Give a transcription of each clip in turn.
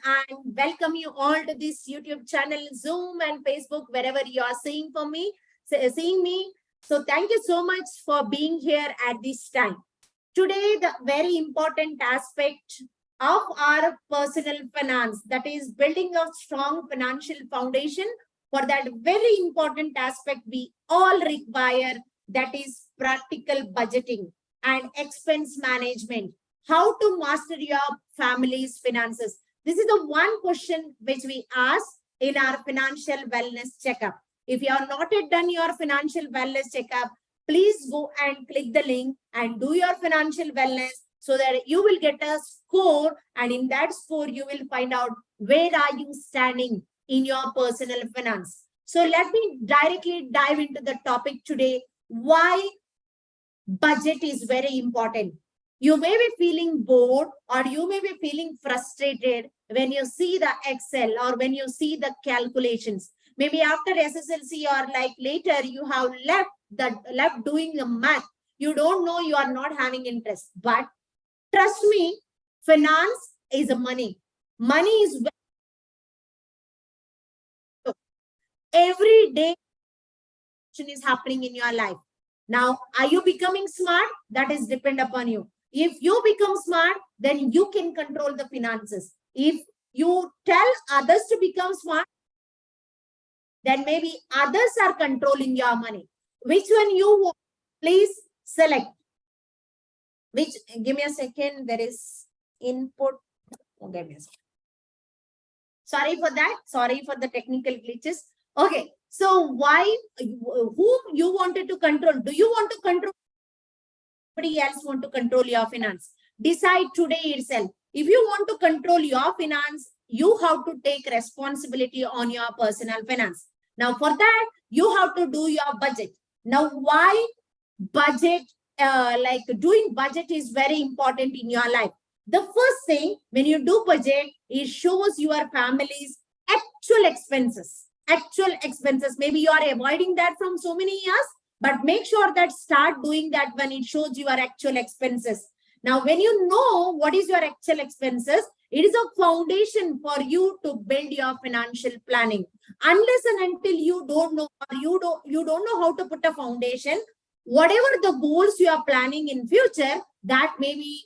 and welcome you all to this YouTube channel, Zoom and Facebook, wherever you are seeing me. So thank you so much for being here at this time. Today, the very important aspect of our personal finance, that is building a strong financial foundation. For that very important aspect, we all require, that is practical budgeting and expense management. How to master your family's finances. This is the one question which we ask in our financial wellness checkup. If you have not yet done your financial wellness checkup, please go and click the link and do your financial wellness so that you will get a score. And in that score, you will find out where are you standing in your personal finance. So let me directly dive into the topic today. Why budget is very important. You may be feeling bored or you may be feeling frustrated when you see the Excel or when you see the calculations. Maybe after SSLC or like later you have left doing the math. You don't know, you are not having interest. But trust me, finance is a money. Money is every day is happening in your life. Now, are you becoming smart? That is depend upon you. If you become smart, then you can control the finances. If you tell others to become smart, then maybe others are controlling your money. Which one you want? Please select. Which, give me a second. There is input. Oh, give me a second. Sorry for that. Sorry for the technical glitches. Okay. So why, who you wanted to control? Do you want to control? Somebody else want to control your finance? Decide today itself. If you want to control your finance, you have to take responsibility on your personal finance. Now for that, you have to do your budget. Now why budget, like doing budget is very important in your life. The first thing, when you do budget, it shows your family's actual expenses. Actual expenses. Maybe you are avoiding that from so many years, but make sure that start doing that when it shows your actual expenses. Now, when you know what is your actual expenses, it is a foundation for you to build your financial planning. Unless and until you don't know, or you don't know how to put a foundation, whatever the goals you are planning in future, that may be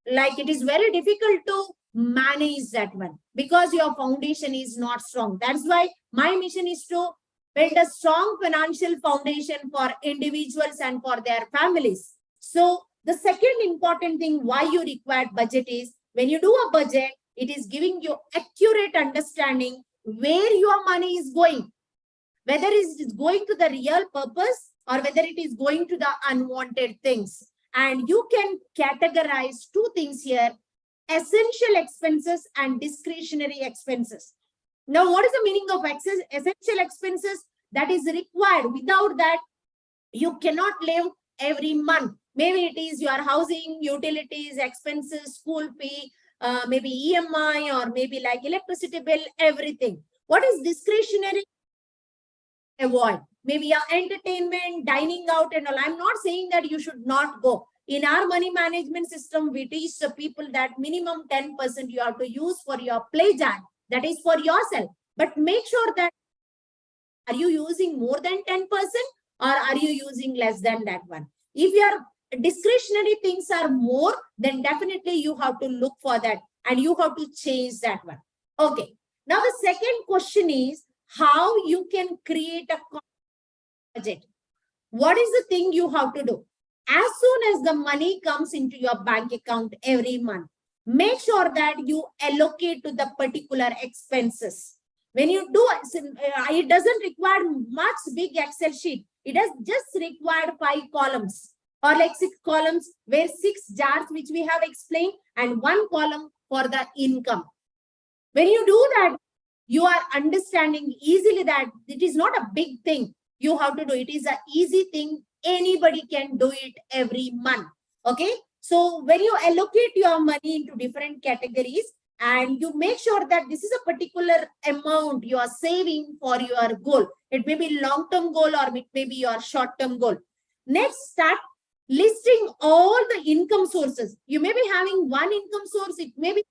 like it is very difficult to manage that one because your foundation is not strong. That's why my mission is to build a strong financial foundation for individuals and for their families. So the second important thing why you require budget is when you do a budget, it is giving you accurate understanding where your money is going, whether it is going to the real purpose or whether it is going to the unwanted things. And you can categorize two things here: essential expenses and discretionary expenses. Now, what is the meaning of essential expenses? That is required. Without that, you cannot live every month. Maybe it is your housing, utilities, expenses, school fee, maybe EMI, or maybe like electricity bill, everything. What is discretionary? Avoid. Maybe your entertainment, dining out and all. I'm not saying that you should not go. In our money management system, we teach the people that minimum 10% you have to use for your pleasure. That is for yourself. But make sure that are you using more than 10% or are you using less than that one? If your discretionary things are more, then definitely you have to look for that and you have to change that one. Okay. Now the second question is how you can create a budget. What is the thing you have to do? As soon as the money comes into your bank account every month, make sure that you allocate to the particular expenses. When you do, it doesn't require much big Excel sheet. It has just required 5 columns or like 6 columns where 6 jars, which we have explained, and 1 column for the income. When you do that, you are understanding easily that it is not a big thing you have to do. It is an easy thing. Anybody can do it every month. Okay. So when you allocate your money into different categories and you make sure that this is a particular amount you are saving for your goal. It may be long-term goal or it may be your short-term goal. Next, start listing all the income sources. You may be having one income source. It may be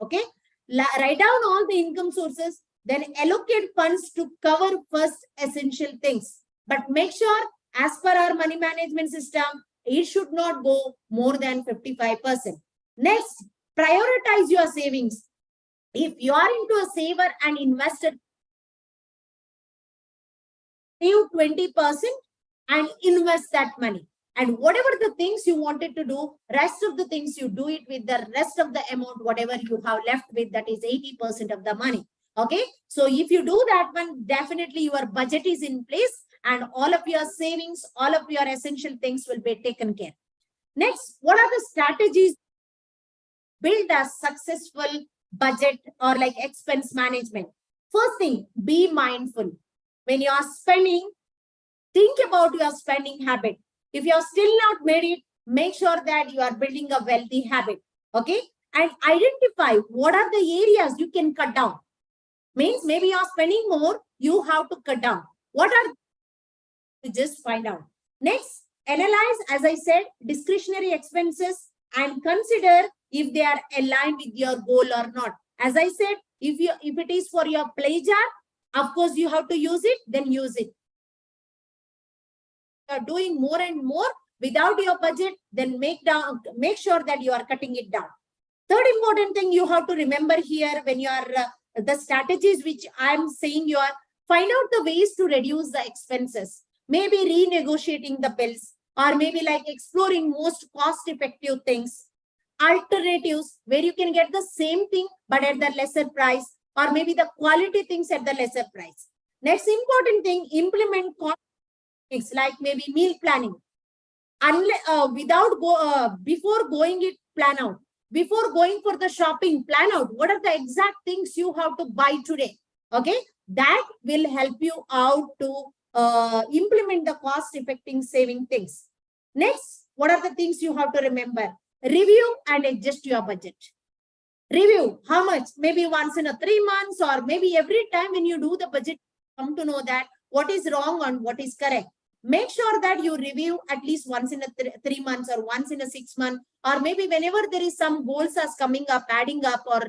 Okay. Write down all the income sources, then allocate funds to cover first essential things. But make sure, as per our money management system, it should not go more than 55%. Next, prioritize your savings. If you are into a saver and investor, save 20% and invest that money. And whatever the things you wanted to do, rest of the things you do it with the rest of the amount, whatever you have left with, that is 80% of the money. Okay. So if you do that one, definitely your budget is in place and all of your savings, all of your essential things will be taken care. Next, what are the strategies build a successful budget or like expense management? First thing, be mindful. When you are spending, think about your spending habit. If you are still not made it, make sure that you are building a wealthy habit. Okay. And identify what are the areas you can cut down. Means maybe you are spending more, you have to cut down. What are you just find out. Next, analyze, as I said, discretionary expenses and consider if they are aligned with your goal or not. As I said, if it is for your pleasure, of course you have to use it, then use it. You are doing more and more without your budget, then make sure that you are cutting it down. Third important thing you have to remember here when you are the strategies which I am saying, you are find out the ways to reduce the expenses. Maybe renegotiating the bills, or maybe like exploring most cost-effective things, alternatives where you can get the same thing but at the lesser price, or maybe the quality things at the lesser price. Next important thing, implement things like maybe meal planning. Before going it, plan out. Before going for the shopping, plan out what are the exact things you have to buy today. Okay, that will help you out to implement the cost-effective saving things. Next, what are the things you have to remember? Review and adjust your budget. Review how much, maybe once in a 3 months, or maybe every time when you do the budget, come to know that what is wrong and what is correct. Make sure that you review at least once in a 3 months or once in a 6 months, or maybe whenever there is some goals are coming up, adding up, or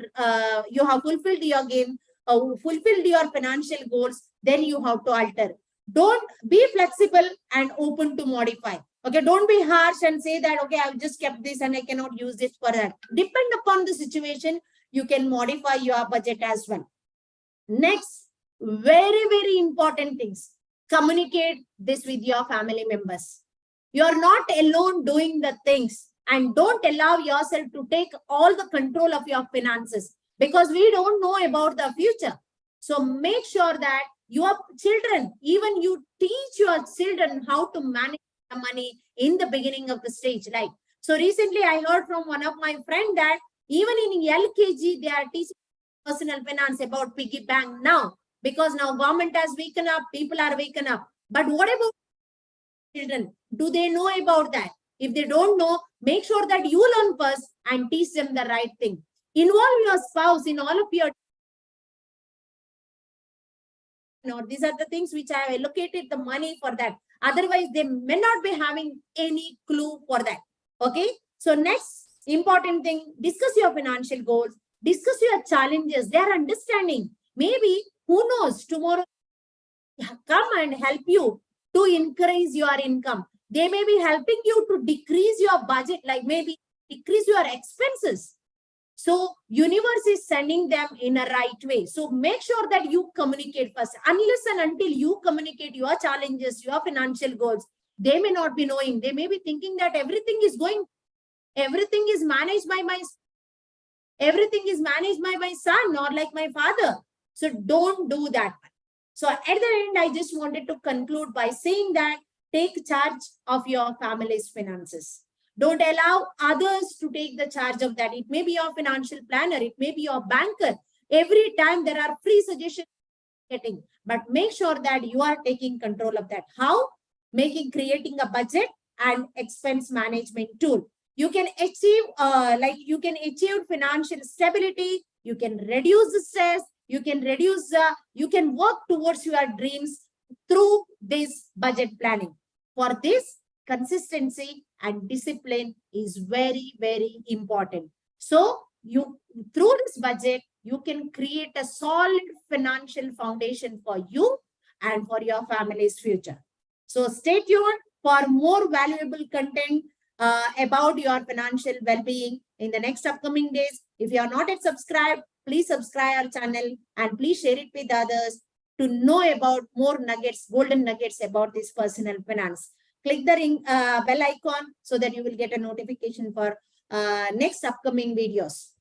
you have fulfilled your game, fulfilled your financial goals, then you have to alter. Don't be flexible and open to modify. Okay, don't be harsh and say that, okay, I've just kept this and I cannot use this for that. Depend upon the situation, you can modify your budget as well. Next, very, very important things. Communicate this with your family members. You're not alone doing the things, and don't allow yourself to take all the control of your finances, because we don't know about the future. So make sure that your children, even you teach your children how to manage the money in the beginning of the stage. Like, so recently I heard from one of my friend that even in LKG, they are teaching personal finance about piggy bank now, because now government has waken up, people are waken up. But what about children? Do they know about that? If they don't know, make sure that you learn first and teach them the right thing. Involve your spouse in all of your. These are the things which I have allocated the money for that. Otherwise, they may not be having any clue for that. Okay. So next important thing, discuss your financial goals, discuss your challenges, their understanding. Maybe, who knows, tomorrow come and help you to increase your income. They may be helping you to decrease your budget, like maybe decrease your expenses. So universe is sending them in a right way. So make sure that you communicate first. Unless and until you communicate your challenges, your financial goals, they may not be knowing. They may be thinking that everything is managed by my son or like my father. So don't do that. So at the end, I just wanted to conclude by saying that take charge of your family's finances. Don't allow others to take the charge of that. It may be your financial planner, it may be your banker. Every time there are free suggestions getting, but make sure that you are taking control of that. How? Creating a budget and expense management tool. You can achieve financial stability. You can reduce the stress. You can work towards your dreams through this budget planning. For this, consistency and discipline is very, very important. So through this budget, you can create a solid financial foundation for you and for your family's future. So stay tuned for more valuable content about your financial well-being in the next upcoming days. If you are not yet subscribed, please subscribe our channel and please share it with others to know about more nuggets, golden nuggets about this personal finance. Click the bell icon so that you will get a notification for next upcoming videos.